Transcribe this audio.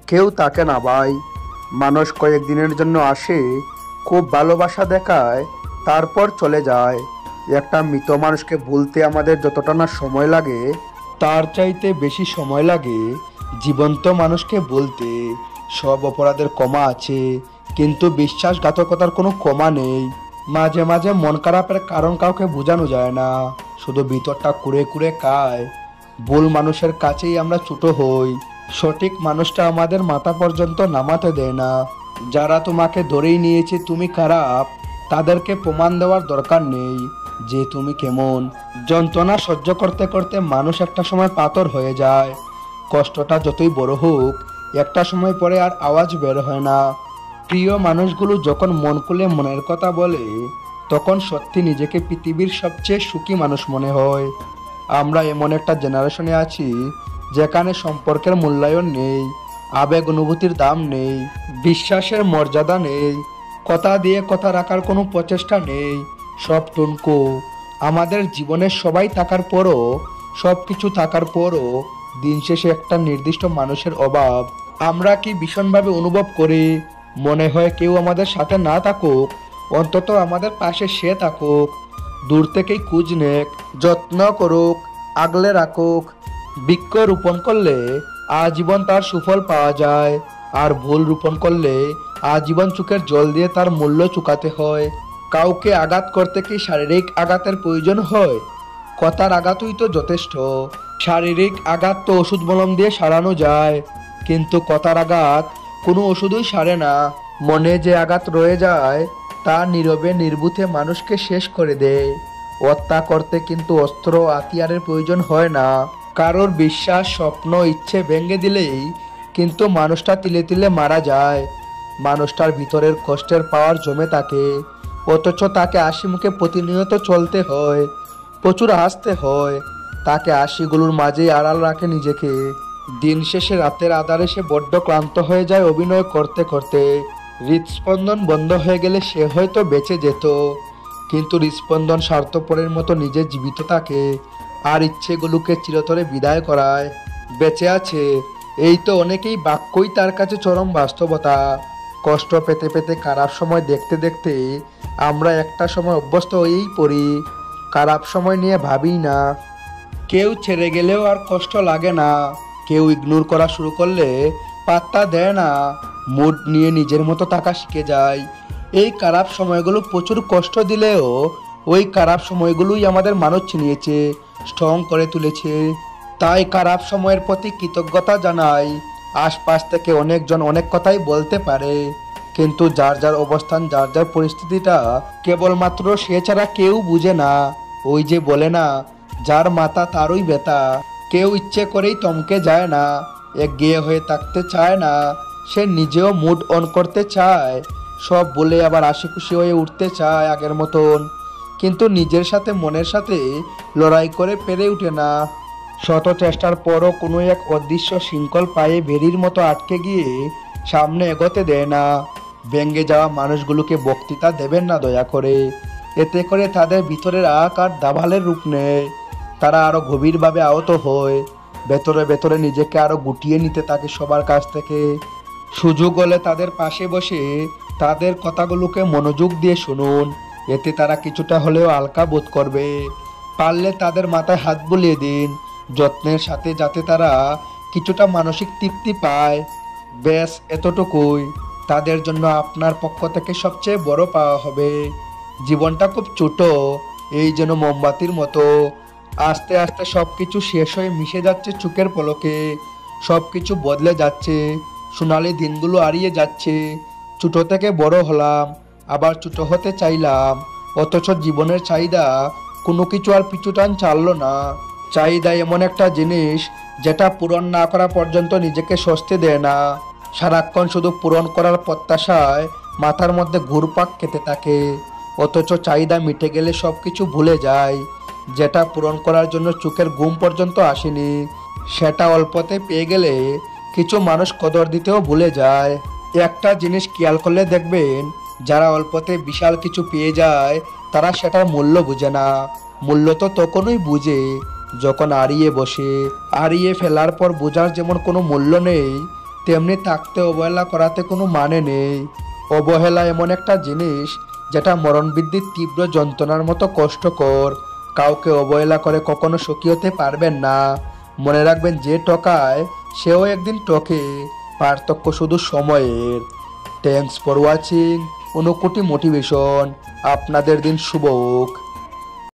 কেউ তাকে না ভাই। মানুষ কয়েকদিনের জন্য আসে, খুব ভালোবাসা দেখায়, তারপর চলে যায়। একটা মৃত মানুষকে ভুলতে আমাদের যতটা না সময় লাগে, তার চাইতে বেশি সময় লাগে জীবন্ত মানুষকে বলতে। সব অপরাধের ক্ষমা আছে, কিন্তু বিশ্বাসঘাতকতার কোনো ক্ষমা নেই। মাঝে মাঝে মন খারাপের কারণ কাউকে বোঝানো যায় না, শুধু ভিতরটা কুড়ে কুড়ে খায়। ভুল মানুষের কাছেই আমরা ছোট হই, সঠিক মানুষটা আমাদের মাথা পর্যন্ত নামাতে দেয় না। যারা তোমাকে ধরেই নিয়েছে তুমি খারাপ, তাদেরকে প্রমাণ দেওয়ার দরকার নেই যে তুমি কেমন। যন্ত্রণা সহ্য করতে করতে মানুষ একটা সময় পাথর হয়ে যায়। কষ্টটা যতই বড় হোক, একটা সময় পরে আর আওয়াজ বের হয় না। প্রিয় মানুষগুলো যখন মন খুলে মনের কথা বলে, তখন সত্যি নিজেকে পৃথিবীর সবচেয়ে সুখী মানুষ মনে হয়। আমরা এমন একটা জেনারেশনে আছি যেখানে সম্পর্কের মূল্যায়ন নেই, আবেগ অনুভূতির দাম নেই, বিশ্বাসের মর্যাদা নেই, কথা দিয়ে কথা রাখার কোনো প্রচেষ্টা নেই। সব টুনকো। আমাদের জীবনের সবাই থাকার পরও, সব কিছু থাকার পরও দিন শেষে একটা নির্দিষ্ট মানুষের অভাব আমরা কি ভীষণভাবে অনুভব করি। মনে হয় কেউ আমাদের সাথে না থাকুক, অন্তত আমাদের পাশে সে থাকুক। দূর থেকেই খোঁজ নেক, যত্ন করুক, আগলে রাখুক। বৃক্ষ রোপণ করলে আজীবন তার সুফল পাওয়া যায়, আর ভুল রোপণ করলে আজীবন চোখের জল দিয়ে তার মূল্য চুকাতে হয়। কাউকে আঘাত করতে কি শারীরিক আঘাতের প্রয়োজন হয়? কথার আঘাতই তো যথেষ্ট। শারীরিক আঘাত তো ওষুধ মলম দিয়ে সারানো যায়, কিন্তু কথার আঘাত কোনো ওষুধই সারে না। মনে যে আঘাত রয়ে যায়, তা নীরবে নির্বুথে মানুষকে শেষ করে দেয়। হত্যা করতে কিন্তু অস্ত্র হাতিয়ারের প্রয়োজন হয় না। কারোর বিশ্বাস, স্বপ্ন, ইচ্ছে ভেঙে দিলেই কিন্তু মানুষটা তিলে তিলে মারা যায়। মানুষটার ভিতরের কষ্টের পাওয়ার জমে থাকে, অথচ তাকে হাসি মুখে প্রতিনিয়ত চলতে হয়, প্রচুর হাসতে হয়। তাকে হাসিগুলোর মাঝেই আড়াল রাখে নিজেকে। দিন শেষে রাতের আধারে সে বড্ড ক্লান্ত হয়ে যায় অভিনয় করতে করতে। হৃদস্পন্দন বন্ধ হয়ে গেলে সে হয়তো বেঁচে যেত, কিন্তু হৃদস্পন্দন স্বার্থপরের মতো নিজে জীবিত থাকে, আর ইচ্ছেগুলোকে চিরতরে বিদায় করায়। বেঁচে আছে, এই তো অনেকেই বাক্যই তার কাছে চরম বাস্তবতা। কষ্ট পেতে পেতে খারাপ সময় দেখতে দেখতে আমরা একটা সময় অভ্যস্ত হয়েই পড়ি, খারাপ সময় নিয়ে ভাবি না। কেউ ছেড়ে গেলেও আর কষ্ট লাগে না, কেউ ইগনোর করা শুরু করলে পাত্তা দেয় না, মুড নিয়ে নিজের মতো থাকা শিখে যায়। এই খারাপ সময়গুলো প্রচুর কষ্ট দিলেও ওই খারাপ সময়গুলোই আমাদের মানুষ চিনিয়েছে, স্ট্রং করে তুলেছে। তাই খারাপ সময়ের প্রতি কৃতজ্ঞতা জানাই। আশপাশ থেকে অনেকজন অনেক কথাই বলতে পারে, কিন্তু যার যার অবস্থান, যার যার পরিস্থিতিটা কেবলমাত্র সে ছাড়া কেউ বুঝে না। ওই যে বলে না, যার মাথা তারই ব্যথা। কেউ ইচ্ছে করেই থমকে যায় না, একঘেয়ে হয়ে থাকতে চায় না। সে নিজেও মুড অন করতে চায়, সব বলে আবার হাসি খুশি হয়ে উঠতে চায় আগের মতন, কিন্তু নিজের সাথে, মনের সাথে লড়াই করে পেরে ওঠে না। শত চেষ্টার পরও কোনো এক অদৃশ্য শৃঙ্খল পায়ে বেরির মতো আটকে গিয়ে সামনে এগোতে দেয় না। ভেঙে যাওয়া মানুষগুলোকে বক্তৃতা দেবেন না দয়া করে, এতে করে তাদের ভিতরের আকার দাবালের রূপ নেয়। তারা আরো গভীরভাবে আহত হয়, ভেতরে ভেতরে নিজেকে আরো গুটিয়ে নিতে থাকে সবার কাছ থেকে। সুযোগ হলে তাদের পাশে বসে তাদের কথাগুলোকে মনোযোগ দিয়ে শুনুন, এতে তারা কিছুটা হলেও হালকা বোধ করবে। পারলে তাদের মাথায় হাত বুলিয়ে দিন যত্নের সাথে, যাতে তারা কিছুটা মানসিক তৃপ্তি পায়। ব্যাস এতটুকুই তাদের জন্য আপনার পক্ষ থেকে সবচেয়ে বড় পাওয়া হবে। জীবনটা খুব ছোট, এই যেন মোমবাতির মতো, আস্তে আস্তে সব কিছু শেষ হয়ে মিশে যাচ্ছে চোখের পলকে। সব কিছু বদলে যাচ্ছে, সোনালি দিনগুলো হারিয়ে যাচ্ছে। ছোট থেকে বড় হলাম, আবার ছোট হতে চাইলাম, অথচ জীবনের চাহিদা কোনো কিছু আর পিছুটান ছাড়লো না। চাহিদা এমন একটা জিনিস যেটা পূরণ না করা পর্যন্ত নিজেকে স্বস্তি দেয় না। সারাক্ষণ শুধু পূরণ করার প্রত্যাশায় মাথার মধ্যে ঘুরপাক খেতে থাকে, অথচ চাহিদা মিটে গেলে সব কিছু ভুলে যায়। যেটা পূরণ করার জন্য চোখের ঘুম পর্যন্ত আসেনি, সেটা অল্পতে পেয়ে গেলে কিছু মানুষ কদর দিতেও ভুলে যায়। একটা জিনিস খেয়াল করলে দেখবেন, যারা অল্পতে বিশাল কিছু পেয়ে যায় তারা সেটার মূল্য বুঝে না। মূল্য তো তখনই বুঝে যখন হারিয়ে বসে। হারিয়ে ফেলার পর বোঝার যেমন কোনো মূল্য নেই, তেমনি থাকতে অবহেলা করাতে কোনো মানে নেই। অবহেলা এমন একটা জিনিস যেটা মরণবৃদ্ধির তীব্র যন্ত্রণার মতো কষ্টকর। কাউকে অবহেলা করে কখনো সুখী হতে পারবেন না। মনে রাখবেন, যে টকায় সেও একদিন টকে, পার্থক্য শুধু সময়ের। থ্যাংকস ফর ওয়াচিং অনুকুটি মোটিভেশন। আপনাদের দিন শুভ হোক।